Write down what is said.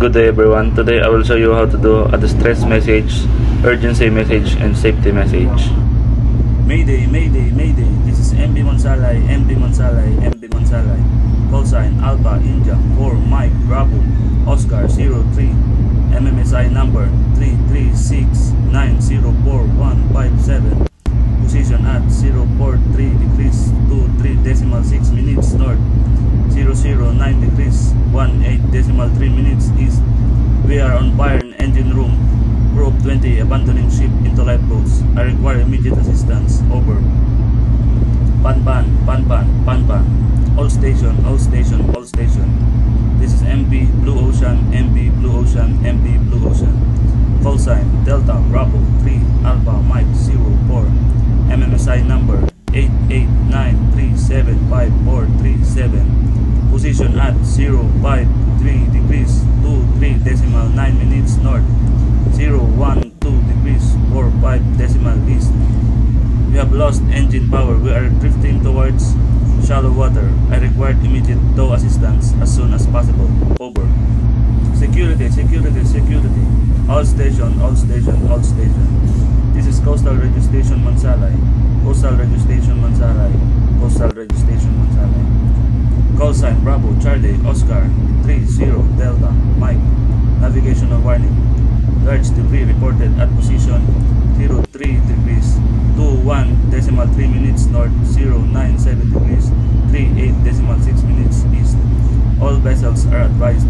Good day everyone. Today I will show you how to do a distress message, urgency message, and safety message. Mayday, Mayday, Mayday. This is MB Mansalay, MB Mansalay, MB Mansalay. Call sign Alpha India 4 Mike Bravo Oscar 03. MMSI number 336904157. Position at 043 degrees 23.6 minutes north, 009 degrees 18.3 minutes east. We are on fire in engine room. Crew of 20 abandoning ship into lifeboats. I require immediate assistance. Over. Panpan, Panpan, Panpan. All station, all station, all station. This is MB Blue Ocean, MB Blue Ocean, MB Blue Ocean. Call sign Delta Bravo 3 Alpha Mike 04. MMSI number 889375437. Position at 053 degrees 23.9 minutes north, 012 degrees 45 east. We have lost engine power. We are drifting towards shallow water. I require immediate tow assistance as soon as possible. Over. Security, security, security. All station, all station, all station. This is Coastal Radio Station Mansalay. Coastal Radio Station Mansalay. Coastal Radio Station Mansalay. Call sign Bravo Charlie Oscar 30 Delta Mike. Navigational warning. Large debris reported at position 03 degrees 21.3 minutes north, 097 degrees 38.6 minutes east. All vessels are advised